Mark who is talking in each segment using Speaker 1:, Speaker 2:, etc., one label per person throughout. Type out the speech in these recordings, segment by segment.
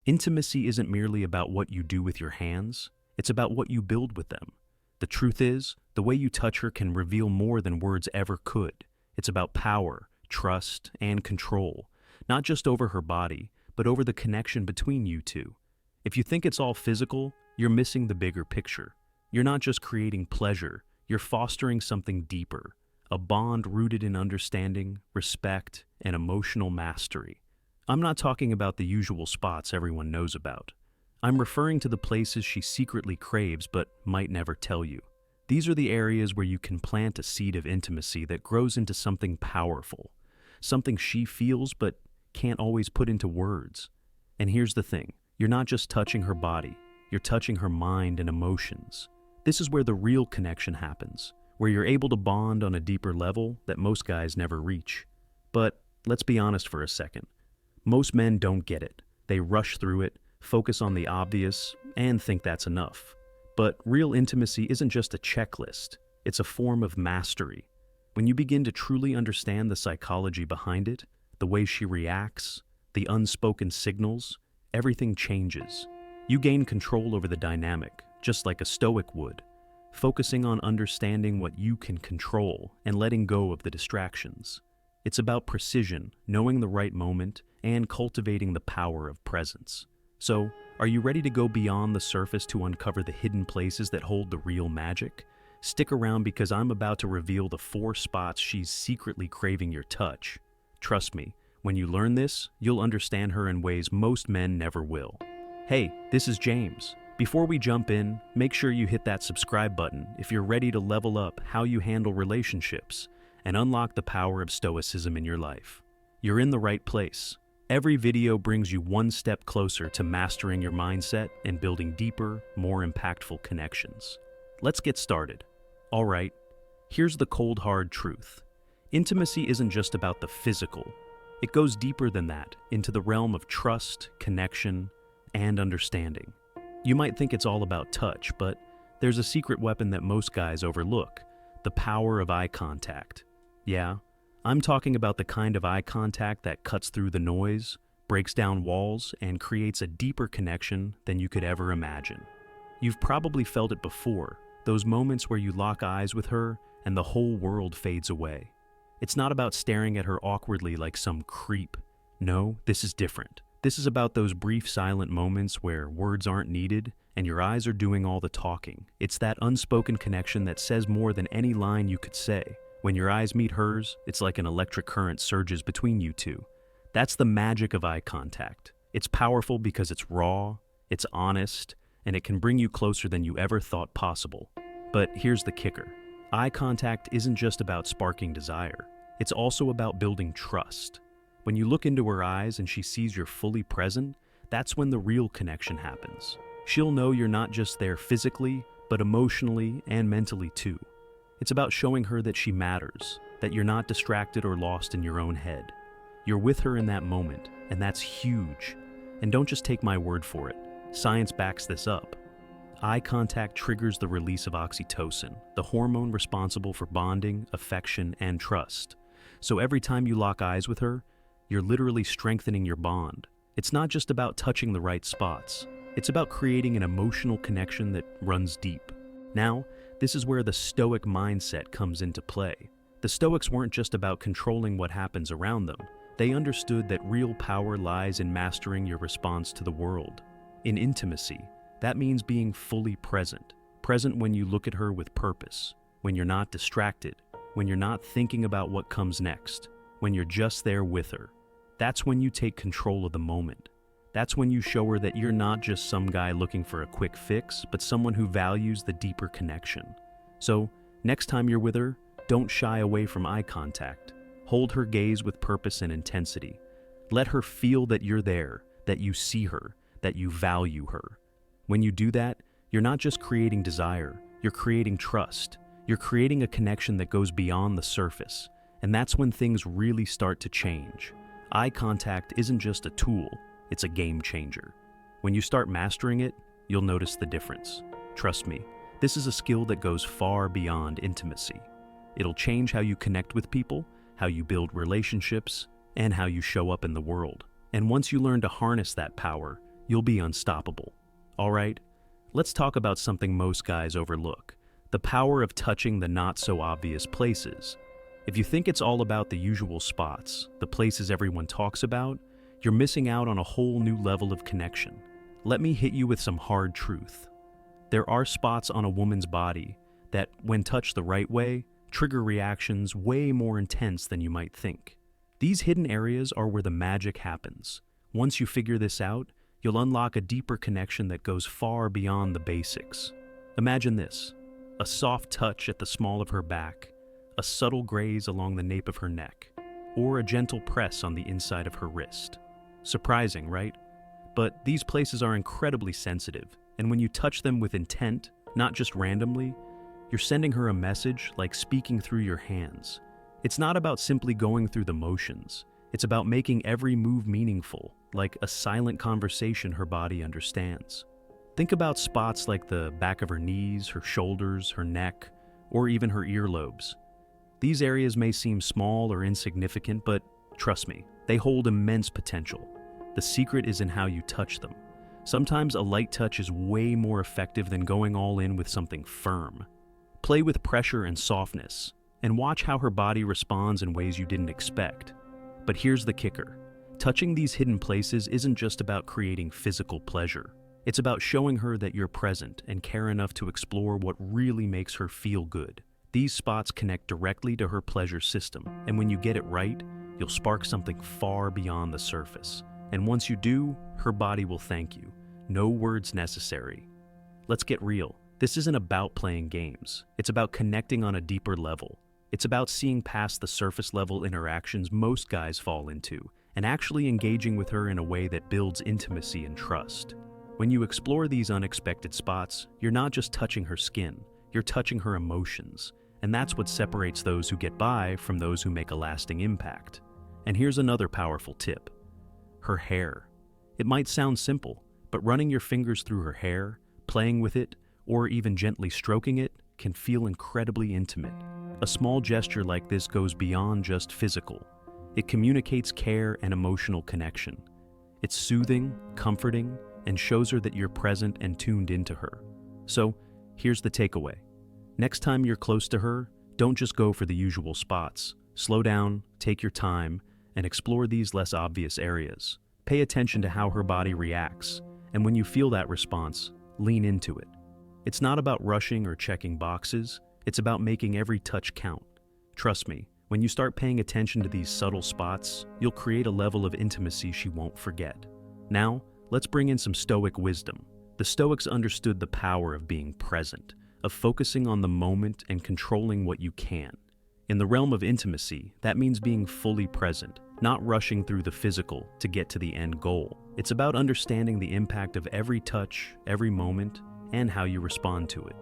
Speaker 1: Intimacy isn't merely about what you do with your hands, it's about what you build with them. The truth is, the way you touch her can reveal more than words ever could. It's about power, trust, and control, not just over her body, but over the connection between you two. If you think it's all physical, you're missing the bigger picture. You're not just creating pleasure, you're fostering something deeper, a bond rooted in understanding, respect, and emotional mastery. I'm not talking about the usual spots everyone knows about. I'm referring to the places she secretly craves but might never tell you. These are the areas where you can plant a seed of intimacy that grows into something powerful, something she feels but can't always put into words. And here's the thing, you're not just touching her body, you're touching her mind and emotions. This is where the real connection happens, where you're able to bond on a deeper level that most guys never reach. But let's be honest for a second. Most men don't get it. They rush through it, focus on the obvious, and think that's enough. But real intimacy isn't just a checklist, it's a form of mastery. When you begin to truly understand the psychology behind it, the way she reacts, the unspoken signals, everything changes. You gain control over the dynamic, just like a stoic would, focusing on understanding what you can control and letting go of the distractions. It's about precision, knowing the right moment, and cultivating the power of presence. So, are you ready to go beyond the surface to uncover the hidden places that hold the real magic? Stick around because I'm about to reveal the 4 spots she's secretly craving your touch. Trust me, when you learn this, you'll understand her in ways most men never will. Hey, this is James. Before we jump in, make sure you hit that subscribe button if you're ready to level up how you handle relationships and unlock the power of stoicism in your life. You're in the right place. Every video brings you one step closer to mastering your mindset and building deeper, more impactful connections. Let's get started. All right, here's the cold hard truth. Intimacy isn't just about the physical. It goes deeper than that, into the realm of trust, connection, and understanding. You might think it's all about touch, but there's a secret weapon that most guys overlook, the power of eye contact. Yeah, I'm talking about the kind of eye contact that cuts through the noise, breaks down walls, and creates a deeper connection than you could ever imagine. You've probably felt it before, those moments where you lock eyes with her and the whole world fades away. It's not about staring at her awkwardly like some creep. No, this is different. This is about those brief silent moments where words aren't needed and your eyes are doing all the talking. It's that unspoken connection that says more than any line you could say. When your eyes meet hers, it's like an electric current surges between you two. That's the magic of eye contact. It's powerful because it's raw, it's honest, and it can bring you closer than you ever thought possible. But here's the kicker. Eye contact isn't just about sparking desire. It's also about building trust. When you look into her eyes and she sees you're fully present, that's when the real connection happens. She'll know you're not just there physically, but emotionally and mentally too. It's about showing her that she matters, that you're not distracted or lost in your own head. You're with her in that moment, and that's huge. And don't just take my word for it. Science backs this up. Eye contact triggers the release of oxytocin, the hormone responsible for bonding, affection, and trust. So every time you lock eyes with her, you're literally strengthening your bond. It's not just about touching the right spots. It's about creating an emotional connection that runs deep. Now, this is where the Stoic mindset comes into play. The Stoics weren't just about controlling what happens around them. They understood that real power lies in mastering your response to the world. In intimacy, that means being fully present. Present when you look at her with purpose, when you're not distracted, when you're not thinking about what comes next, when you're just there with her. That's when you take control of the moment. That's when you show her that you're not just some guy looking for a quick fix, but someone who values the deeper connection. So, next time you're with her, don't shy away from eye contact. Hold her gaze with purpose and intensity. Let her feel that you're there, that you see her, that you value her. When you do that, you're not just creating desire, you're creating trust. You're creating a connection that goes beyond the surface, and that's when things really start to change. Eye contact isn't just a tool, it's a game changer. When you start mastering it, you'll notice the difference. Trust me, this is a skill that goes far beyond intimacy. It'll change how you connect with people, how you build relationships, and how you show up in the world. And once you learn to harness that power, you'll be unstoppable. All right, let's talk about something most guys overlook: the power of touching the not-so-obvious places. If you think it's all about the usual spots, the places everyone talks about, you're missing out on a whole new level of connection. Let me hit you with some hard truth. There are spots on a woman's body that, when touched the right way, trigger reactions way more intense than you might think. These hidden areas are where the magic happens. Once you figure this out, you'll unlock a deeper connection that goes far beyond the basics. Imagine this: a soft touch at the small of her back, a subtle graze along the nape of her neck, or a gentle press on the inside of her wrist. Surprising, right? But these places are incredibly sensitive, and when you touch them with intent, not just randomly, you're sending her a message like speaking through your hands. It's not about simply going through the motions. It's about making every move meaningful, like a silent conversation her body understands. Think about spots like the back of her knees, her shoulders, her neck, or even her earlobes. These areas may seem small or insignificant, but trust me, they hold immense potential. The secret is in how you touch them. Sometimes a light touch is way more effective than going all in with something firm. Play with pressure and softness, and watch how her body responds in ways you didn't expect. But here's the kicker: touching these hidden places isn't just about creating physical pleasure. It's about showing her that you're present and care enough to explore what really makes her feel good. These spots connect directly to her pleasure system, and when you get it right, you'll spark something far beyond the surface. And once you do, her body will thank you. No words necessary. Let's get real. This isn't about playing games. It's about connecting on a deeper level. It's about seeing past the surface level interactions most guys fall into and actually engaging with her in a way that builds intimacy and trust. When you explore these unexpected spots, you're not just touching her skin, you're touching her emotions. And that's what separates those who get by from those who make a lasting impact. And here's another powerful tip: her hair. It might sound simple, but running your fingers through her hair, playing with it, or even gently stroking it can feel incredibly intimate. A small gesture like this goes beyond just physical. It communicates care and emotional connection. It's soothing, comforting, and shows her that you're present and tuned into her. So, here's the takeaway. Next time you're close to her, don't just go for the usual spots. Slow down, take your time, and explore these less obvious areas. Pay attention to how her body reacts, and when you feel that response, lean into it. It's not about rushing or checking boxes, it's about making every touch count. Trust me, when you start paying attention to these subtle spots, you'll create a level of intimacy she won't forget. Now, let's bring in some Stoic wisdom. The Stoics understood the power of being present, of focusing on the moment and controlling what you can. In the realm of intimacy, that means being fully present, not rushing through the physical to get to the end goal. It's about understanding the impact of every touch, every moment, and how you respond to it.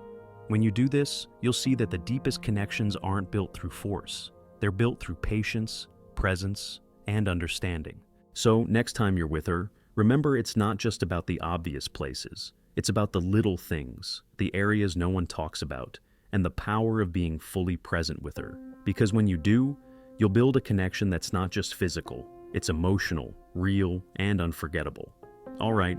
Speaker 1: When you do this, you'll see that the deepest connections aren't built through force. They're built through patience, presence, and understanding. So next time you're with her, remember it's not just about the obvious places. It's about the little things, the areas no one talks about, and the power of being fully present with her. Because when you do, you'll build a connection that's not just physical, it's emotional, real, and unforgettable. All right,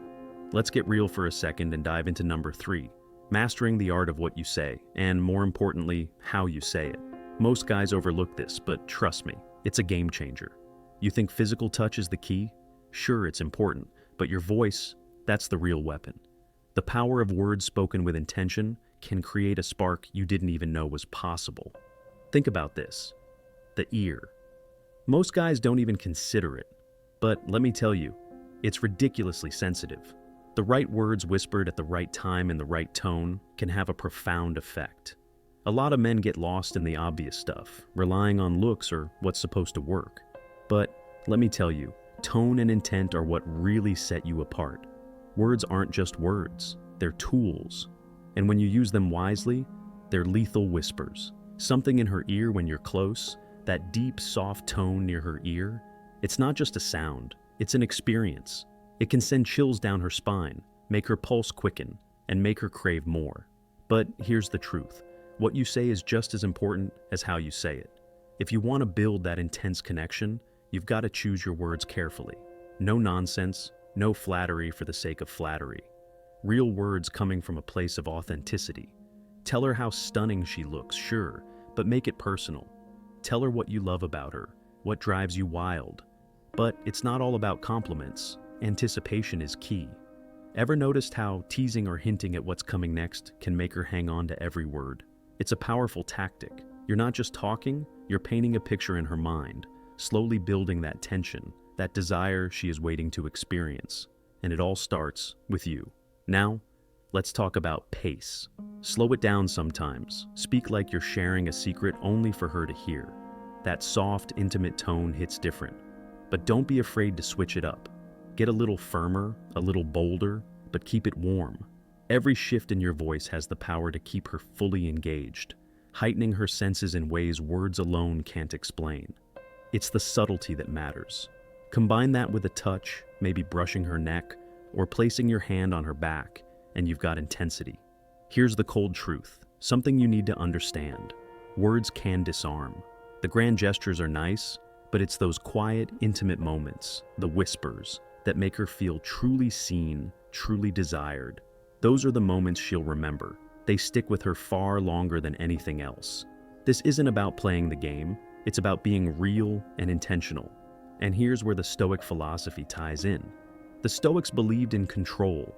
Speaker 1: let's get real for a second and dive into number 3, mastering the art of what you say, and more importantly, how you say it. Most guys overlook this, but trust me, it's a game changer. You think physical touch is the key? Sure, it's important, but your voice, that's the real weapon. The power of words spoken with intention can create a spark you didn't even know was possible. Think about this: the ear. Most guys don't even consider it, but let me tell you, it's ridiculously sensitive. The right words whispered at the right time in the right tone can have a profound effect. A lot of men get lost in the obvious stuff, relying on looks or what's supposed to work. But let me tell you, tone and intent are what really set you apart. Words aren't just words, they're tools. And when you use them wisely, they're lethal whispers. Something in her ear when you're close, that deep, soft tone near her ear, it's not just a sound, it's an experience. It can send chills down her spine, make her pulse quicken, and make her crave more. But here's the truth: what you say is just as important as how you say it. If you want to build that intense connection, you've got to choose your words carefully. No nonsense, No flattery for the sake of flattery. Real words coming from a place of authenticity. Tell her how stunning she looks, sure, but make it personal. Tell her what you love about her, what drives you wild. But it's not all about compliments. Anticipation is key. Ever noticed how teasing or hinting at what's coming next can make her hang on to every word? It's a powerful tactic. You're not just talking, you're painting a picture in her mind, slowly building that tension, that desire she is waiting to experience. And it all starts with you. Now, let's talk about pace. Slow it down sometimes. Speak like you're sharing a secret only for her to hear. That soft, intimate tone hits different. But don't be afraid to switch it up. Get a little firmer, a little bolder, but keep it warm. Every shift in your voice has the power to keep her fully engaged, heightening her senses in ways words alone can't explain. It's the subtlety that matters. Combine that with a touch, maybe brushing her neck, or placing your hand on her back, and you've got intensity. Here's the cold truth, something you need to understand. Words can disarm. The grand gestures are nice, but it's those quiet, intimate moments, the whispers, that make her feel truly seen, truly desired. Those are the moments she'll remember. They stick with her far longer than anything else. This isn't about playing the game, it's about being real and intentional. And here's where the Stoic philosophy ties in. The Stoics believed in control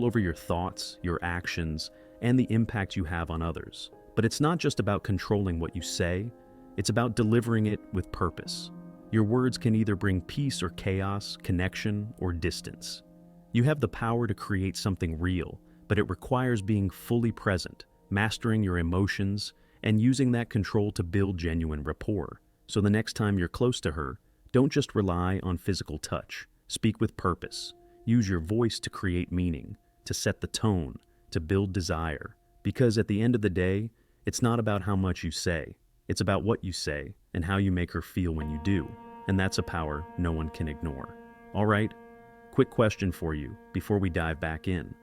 Speaker 1: over your thoughts, your actions, and the impact you have on others. But it's not just about controlling what you say, it's about delivering it with purpose. Your words can either bring peace or chaos, connection or distance. You have the power to create something real, but it requires being fully present, mastering your emotions, and using that control to build genuine rapport. So the next time you're close to her, don't just rely on physical touch. Speak with purpose. Use your voice to create meaning, to set the tone, to build desire. Because at the end of the day, it's not about how much you say. It's about what you say and how you make her feel when you do. And that's a power no one can ignore. All right, quick question for you before we dive back in.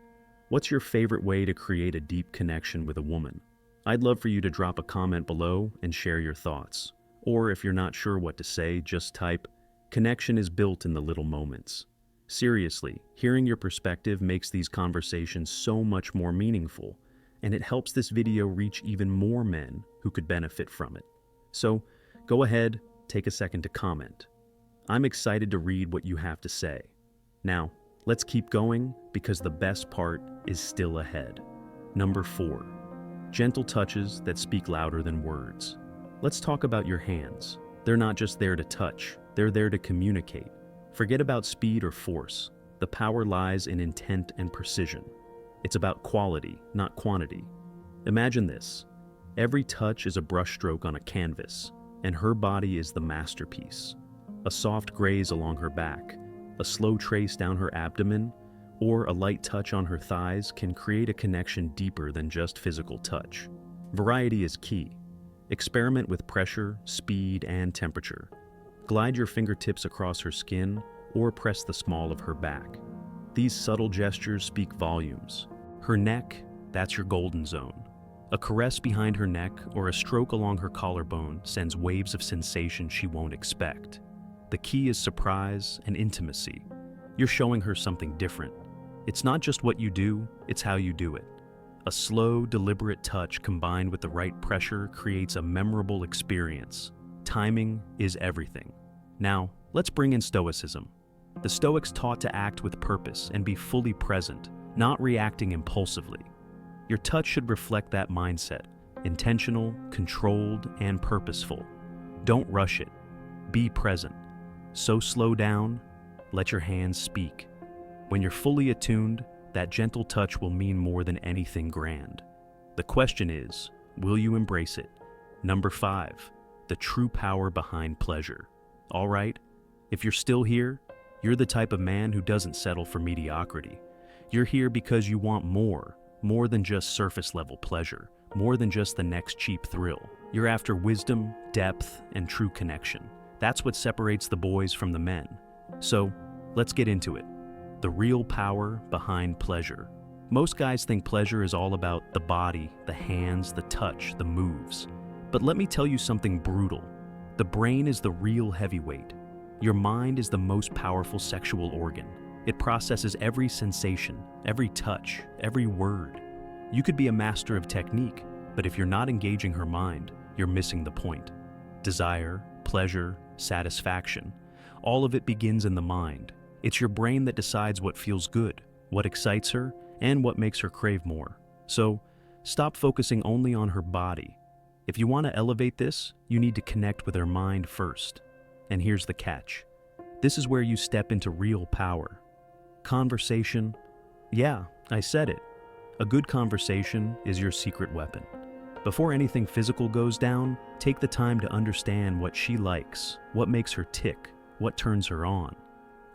Speaker 1: What's your favorite way to create a deep connection with a woman? I'd love for you to drop a comment below and share your thoughts. Or if you're not sure what to say, just type, "Connection is built in the little moments." Seriously, hearing your perspective makes these conversations so much more meaningful, and it helps this video reach even more men who could benefit from it. So, go ahead, take a second to comment. I'm excited to read what you have to say. Now, let's keep going because the best part is still ahead. Number 4, gentle touches that speak louder than words. Let's talk about your hands. They're not just there to touch, they're there to communicate. Forget about speed or force. The power lies in intent and precision. It's about quality, not quantity. Imagine this. Every touch is a brushstroke on a canvas, and her body is the masterpiece. A soft graze along her back, a slow trace down her abdomen, or a light touch on her thighs can create a connection deeper than just physical touch. Variety is key. Experiment with pressure, speed, and temperature. Glide your fingertips across her skin or press the small of her back. These subtle gestures speak volumes. Her neck, that's your golden zone. A caress behind her neck or a stroke along her collarbone sends waves of sensation she won't expect. The key is surprise and intimacy. You're showing her something different. It's not just what you do, it's how you do it. A slow, deliberate touch combined with the right pressure creates a memorable experience. Timing is everything. Now, let's bring in Stoicism. The Stoics taught to act with purpose and be fully present, not reacting impulsively. Your touch should reflect that mindset, intentional, controlled, and purposeful. Don't rush it. Be present. So slow down, let your hands speak. When you're fully attuned, that gentle touch will mean more than anything grand. The question is, will you embrace it? Number 5, the true power behind pleasure. All right, if you're still here, you're the type of man who doesn't settle for mediocrity. You're here because you want more than just surface-level pleasure, more than just the next cheap thrill. You're after wisdom, depth, and true connection. That's what separates the boys from the men. So, let's get into it. The real power behind pleasure. Most guys think pleasure is all about the body, the hands, the touch, the moves. But let me tell you something brutal. The brain is the real heavyweight. Your mind is the most powerful sexual organ. It processes every sensation, every touch, every word. You could be a master of technique, but if you're not engaging her mind, you're missing the point. Desire, pleasure, satisfaction, all of it begins in the mind. It's your brain that decides what feels good, what excites her, and what makes her crave more. So, stop focusing only on her body. If you want to elevate this, you need to connect with her mind first. And here's the catch. This is where you step into real power. Conversation. Yeah, I said it. A good conversation is your secret weapon. Before anything physical goes down, take the time to understand what she likes, what makes her tick, what turns her on.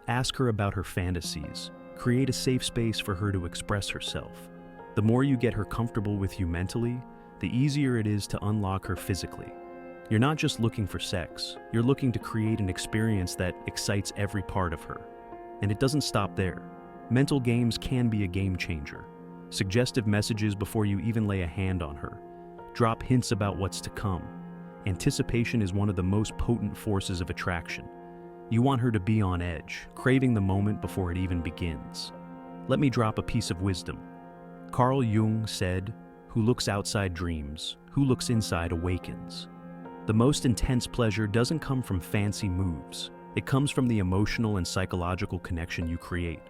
Speaker 1: Ask her about her fantasies. Create a safe space for her to express herself. The more you get her comfortable with you mentally, the easier it is to unlock her physically. You're not just looking for sex, you're looking to create an experience that excites every part of her. And it doesn't stop there. Mental games can be a game changer. Suggestive messages before you even lay a hand on her. Drop hints about what's to come. Anticipation is one of the most potent forces of attraction. You want her to be on edge, craving the moment before it even begins. Let me drop a piece of wisdom. Carl Jung said, "Who looks outside dreams, who looks inside awakens." The most intense pleasure doesn't come from fancy moves. It comes from the emotional and psychological connection you create.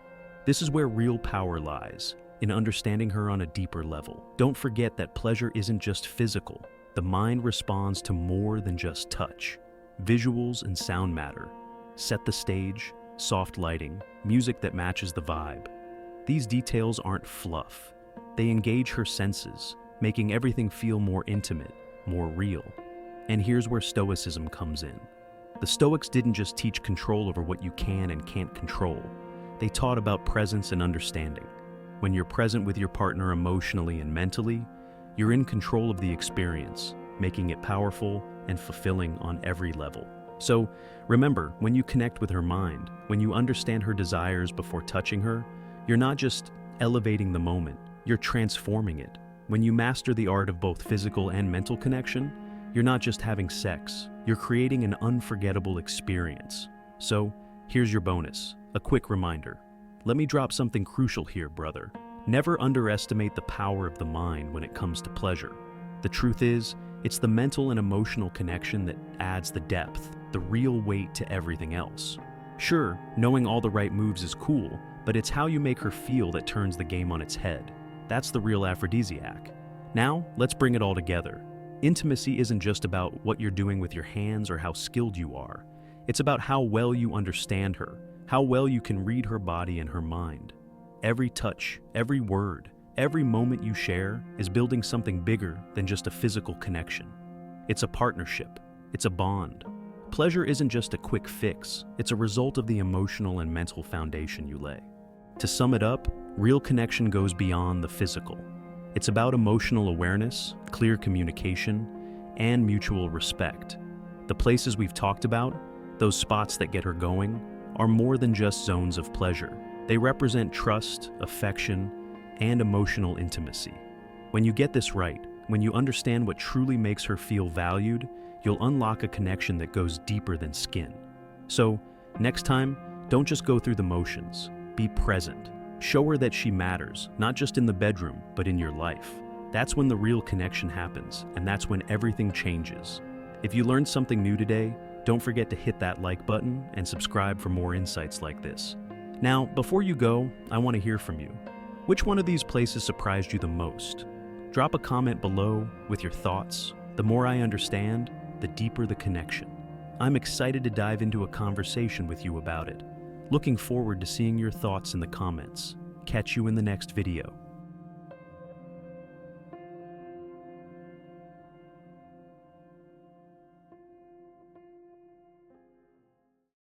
Speaker 1: This is where real power lies, in understanding her on a deeper level. Don't forget that pleasure isn't just physical. The mind responds to more than just touch. Visuals and sound matter. Set the stage, soft lighting, music that matches the vibe. These details aren't fluff. They engage her senses, making everything feel more intimate, more real. And here's where Stoicism comes in. The Stoics didn't just teach control over what you can and can't control. They taught about presence and understanding. When you're present with your partner emotionally and mentally, you're in control of the experience, making it powerful and fulfilling on every level. So, remember, when you connect with her mind, when you understand her desires before touching her, you're not just elevating the moment, you're transforming it. When you master the art of both physical and mental connection, you're not just having sex, you're creating an unforgettable experience. So, here's your bonus, a quick reminder. Let me drop something crucial here, brother. Never underestimate the power of the mind when it comes to pleasure. The truth is, it's the mental and emotional connection that adds the depth, the real weight to everything else. Sure, knowing all the right moves is cool, but it's how you make her feel that turns the game on its head. That's the real aphrodisiac. Now, let's bring it all together. Intimacy isn't just about what you're doing with your hands or how skilled you are. It's about how well you understand her, how well you can read her body and her mind. Every touch, every word, every moment you share is building something bigger than just a physical connection. It's a partnership. It's a bond. Pleasure isn't just a quick fix. It's a result of the emotional and mental foundation you lay. To sum it up, real connection goes beyond the physical. It's about emotional awareness, clear communication, and mutual respect. The places we've talked about, those spots that get her going, are more than just zones of pleasure. They represent trust, affection, and emotional intimacy. When you get this right, when you understand what truly makes her feel valued, you'll unlock a connection that goes deeper than skin. So, next time, don't just go through the motions. Be present. Show her that she matters, not just in the bedroom, but in your life. That's when the real connection happens, and that's when everything changes. If you learned something new today, don't forget to hit that like button and subscribe for more insights like this. Now, before you go, I want to hear from you. Which one of these places surprised you the most? Drop a comment below with your thoughts. The more I understand, the deeper the connection. I'm excited to dive into a conversation with you about it. Looking forward to seeing your thoughts in the comments. Catch you in the next video.